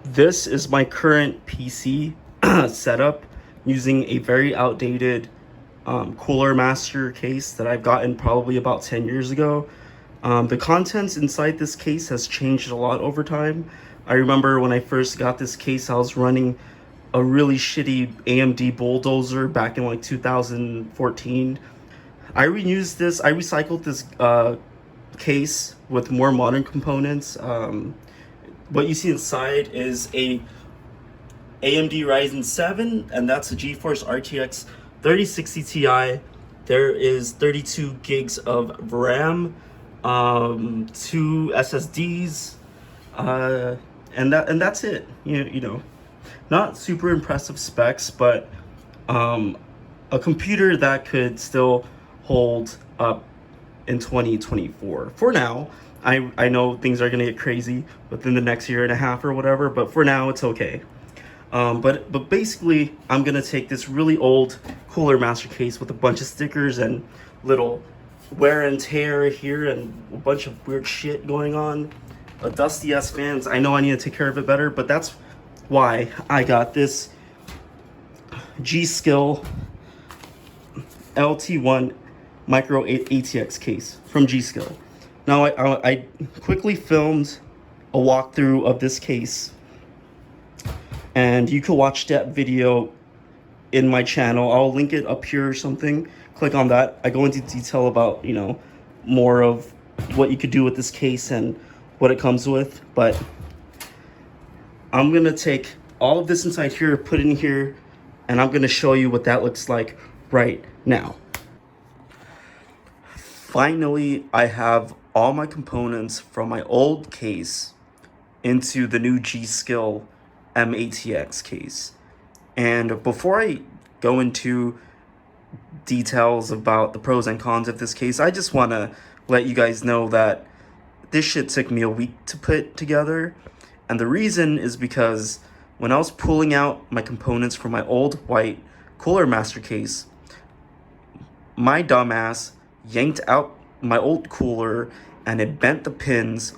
This is my current PC setup using a very outdated Cooler Master case that I've gotten probably about 10 years ago. The contents inside this case has changed a lot over time. I remember when I first got this case, I was running a really shitty AMD Bulldozer back in like 2014. I recycled this case with more modern components. What you see inside is a AMD Ryzen 7, and that's a GeForce RTX 3060 Ti. There is 32 gigs of RAM, 2 SSDs, and that's it. You know, not super impressive specs, but a computer that could still hold up in 2024. For now, I know things are gonna get crazy within the next year and a half or whatever, but for now it's okay. But basically, I'm gonna take this really old Cooler Master case with a bunch of stickers and little wear and tear here and a bunch of weird shit going on. A dusty ass fans. I know I need to take care of it better, but that's why I got this G.SKILL LT1 micro ATX case from G.SKILL. Now I quickly filmed a walkthrough of this case, and you can watch that video in my channel. I'll link it up here or something. Click on that. I go into detail about, you know, more of what you could do with this case and what it comes with. But I'm gonna take all of this inside here, put it in here, and I'm gonna show you what that looks like right now. Finally, I have all my components from my old case into the new G.SKILL mATX case. And before I go into details about the pros and cons of this case, I just want to let you guys know that this shit took me a week to put together. And the reason is because when I was pulling out my components from my old white Cooler Master case, my dumbass yanked out my old cooler and it bent the pins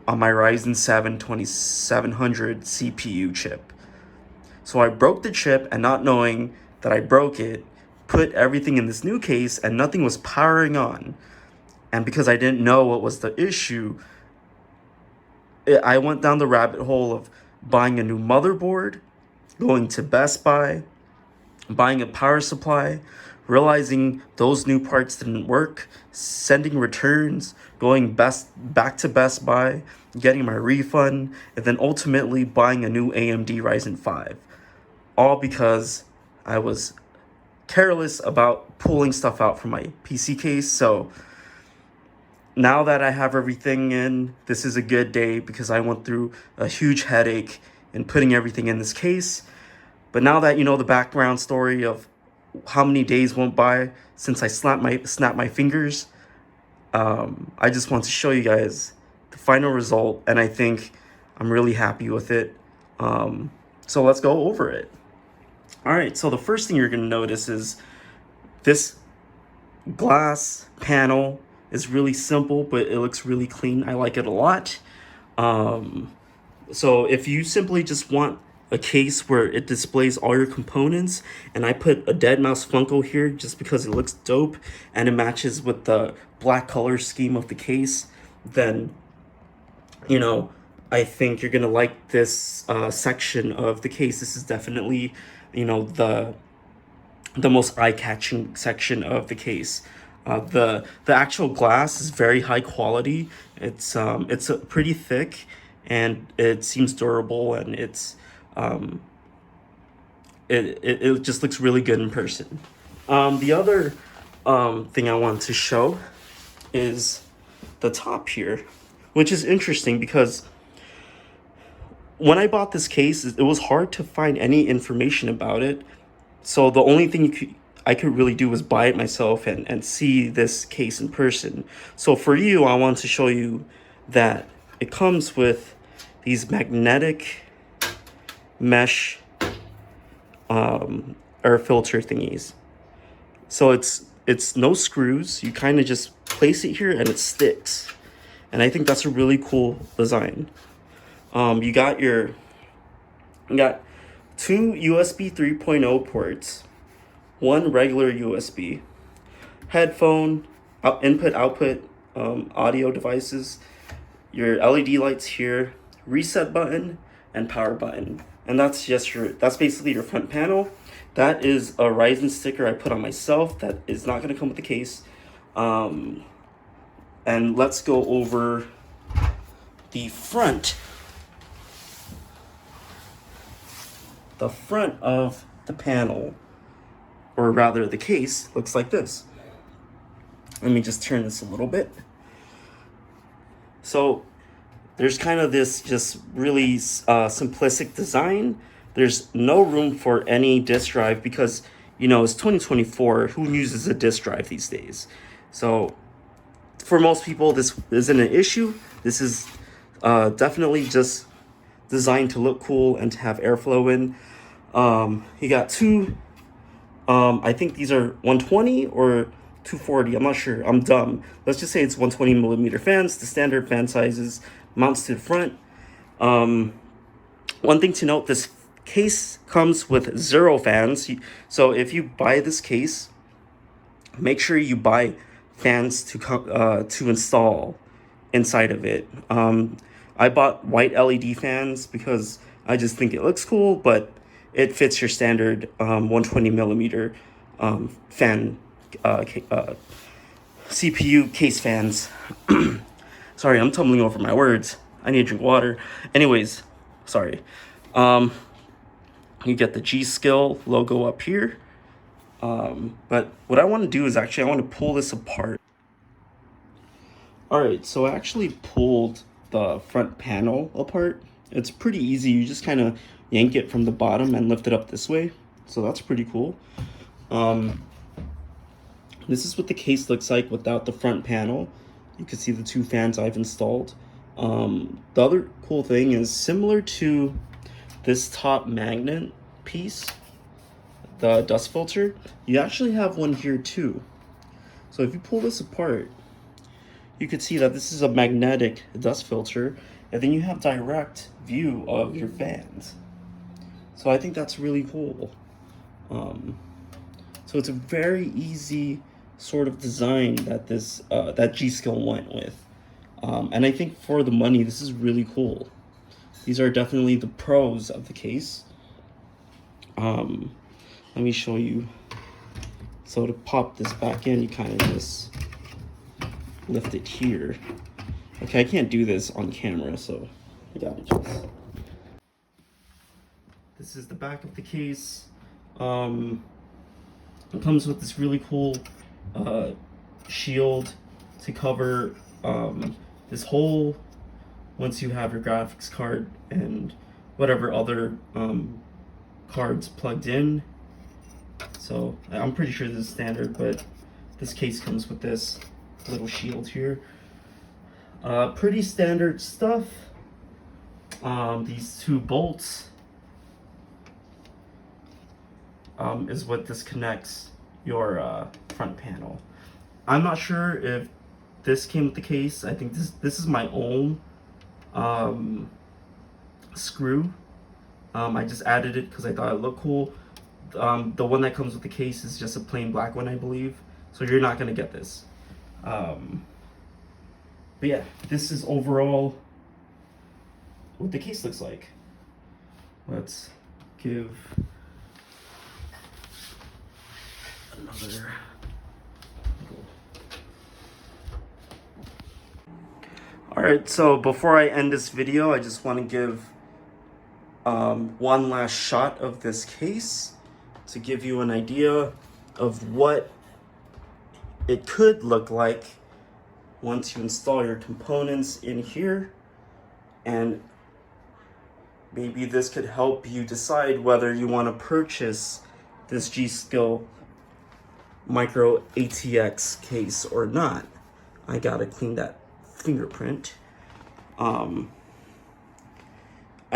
on my Ryzen 7 2700 CPU chip. So I broke the chip, and not knowing that I broke it, put everything in this new case and nothing was powering on. And because I didn't know what was the issue, I went down the rabbit hole of buying a new motherboard, going to Best Buy, buying a power supply, realizing those new parts didn't work, sending returns, going back to Best Buy, getting my refund, and then ultimately buying a new AMD Ryzen 5. All because I was careless about pulling stuff out from my PC case. So now that I have everything in, this is a good day because I went through a huge headache in putting everything in this case. But now that you know the background story of how many days went by since I snapped my fingers, I just want to show you guys the final result, and I think I'm really happy with it. So let's go over it. All right, so the first thing you're gonna notice is this glass panel is really simple, but it looks really clean. I like it a lot. So if you simply just want a case where it displays all your components, and I put a deadmau5 Funko here just because it looks dope and it matches with the black color scheme of the case, then, you know, I think you're gonna like this section of the case. This is definitely, you know, the most eye-catching section of the case. The actual glass is very high quality. It's pretty thick, and it seems durable, and it just looks really good in person. The other thing I want to show is the top here, which is interesting because when I bought this case, it was hard to find any information about it. So the only thing I could really do was buy it myself and see this case in person. So for you, I want to show you that it comes with these magnetic mesh air filter thingies. So it's no screws. You kind of just place it here and it sticks. And I think that's a really cool design. You got your We got two USB 3.0 ports, one regular USB, headphone, input output audio devices, your LED lights here, reset button, and power button. And that's basically your front panel. That is a Ryzen sticker I put on myself. That is not going to come with the case. And let's go over the front. The front of the panel, or rather the case, looks like this. Let me just turn this a little bit. So there's kind of this just really simplistic design. There's no room for any disk drive because, you know, it's 2024. Who uses a disk drive these days? So for most people, this isn't an issue. This is definitely just designed to look cool and to have airflow in. You got two, I think these are 120 or 240. I'm not sure. I'm dumb. Let's just say it's 120 millimeter fans, the standard fan sizes, mounts to the front. One thing to note, this case comes with 0 fans. So if you buy this case, make sure you buy fans to install inside of it. I bought white LED fans because I just think it looks cool, but it fits your standard 120 millimeter fan CPU case fans. Sorry, I'm tumbling over my words. I need to drink water. Anyways, sorry. You get the G.SKILL logo up here. But what I want to do is actually I want to pull this apart. Alright, so I actually pulled the front panel apart. It's pretty easy. You just kind of yank it from the bottom and lift it up this way. So that's pretty cool. This is what the case looks like without the front panel. You can see the 2 fans I've installed. The other cool thing is similar to this top magnet piece, the dust filter, you actually have one here too. So if you pull this apart, you can see that this is a magnetic dust filter, and then you have direct view of your fans. So I think that's really cool. So it's a very easy sort of design that this that G.SKILL went with. And I think for the money, this is really cool. These are definitely the pros of the case. Let me show you. So to pop this back in, you kind of just lift it here. Okay, I can't do this on camera, so I gotta just. This is the back of the case. It comes with this really cool shield to cover this hole once you have your graphics card and whatever other cards plugged in. So I'm pretty sure this is standard, but this case comes with this little shield here. Pretty standard stuff. These 2 bolts is what disconnects your front panel. I'm not sure if this came with the case. I think this is my own screw. I just added it because I thought it looked cool. The one that comes with the case is just a plain black one, I believe. So you're not gonna get this. But yeah, this is overall what the case looks like. Let's give another. Alright, so before I end this video, I just want to give one last shot of this case to give you an idea of what it could look like once you install your components in here. And maybe this could help you decide whether you want to purchase this G.SKILL micro ATX case or not. I gotta clean that fingerprint. I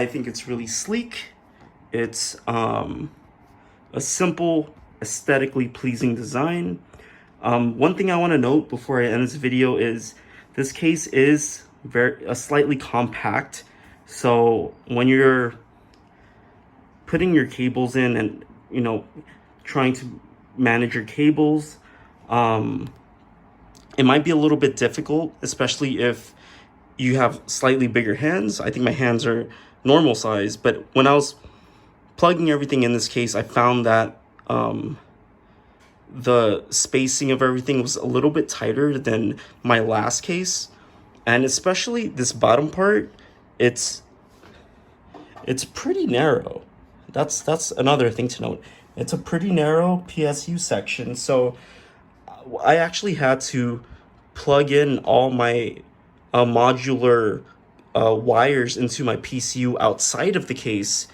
think it's really sleek. It's a simple, aesthetically pleasing design. One thing I want to note before I end this video is this case is slightly compact. So when you're putting your cables in and, you know, trying to manage your cables, it might be a little bit difficult, especially if you have slightly bigger hands. I think my hands are normal size, but when I was plugging everything in this case, I found that the spacing of everything was a little bit tighter than my last case. And especially this bottom part, it's pretty narrow. That's another thing to note. It's a pretty narrow PSU section, so I actually had to plug in all my modular wires into my PCU outside of the case,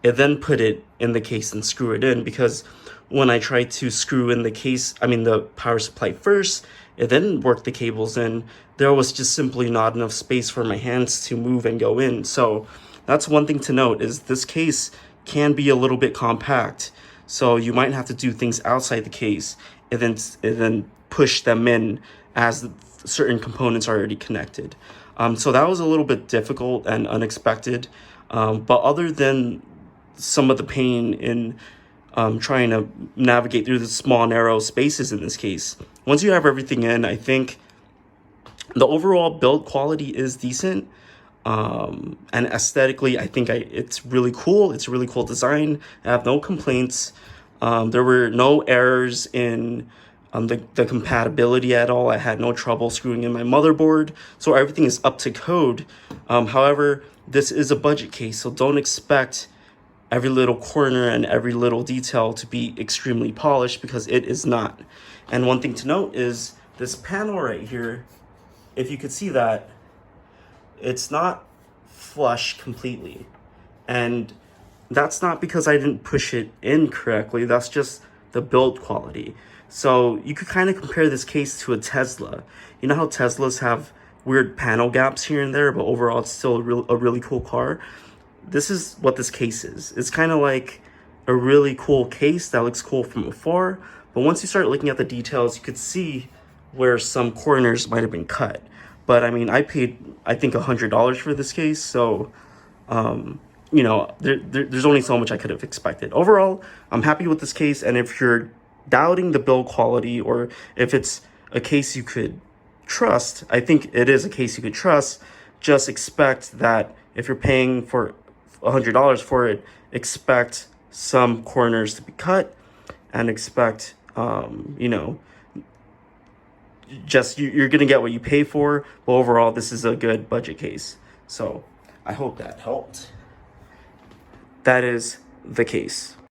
and then put it in the case and screw it in, because when I tried to screw in the power supply first, and then work the cables in, there was just simply not enough space for my hands to move and go in. So that's one thing to note, is this case can be a little bit compact. So you might have to do things outside the case and then push them in as certain components are already connected. So that was a little bit difficult and unexpected. But other than some of the pain in trying to navigate through the small, narrow spaces in this case, once you have everything in, I think the overall build quality is decent. And aesthetically, I think it's really cool. It's a really cool design. I have no complaints. There were no errors in the compatibility at all. I had no trouble screwing in my motherboard, so everything is up to code. However, this is a budget case, so don't expect every little corner and every little detail to be extremely polished, because it is not. And one thing to note is this panel right here. If you could see that, it's not flush completely. And that's not because I didn't push it in correctly. That's just the build quality. So you could kind of compare this case to a Tesla. You know how Teslas have weird panel gaps here and there, but overall it's still a really cool car? This is what this case is. It's kind of like a really cool case that looks cool from afar, but once you start looking at the details, you could see where some corners might have been cut. But I mean, I paid, I think, $100 for this case, so you know, there's only so much I could have expected. Overall, I'm happy with this case, and if you're doubting the build quality, or if it's a case you could trust, I think it is a case you could trust. Just expect that if you're paying for $100 for it, expect some corners to be cut, and expect, you know, just you're gonna get what you pay for. But overall, this is a good budget case. So I hope that helped. That is the case.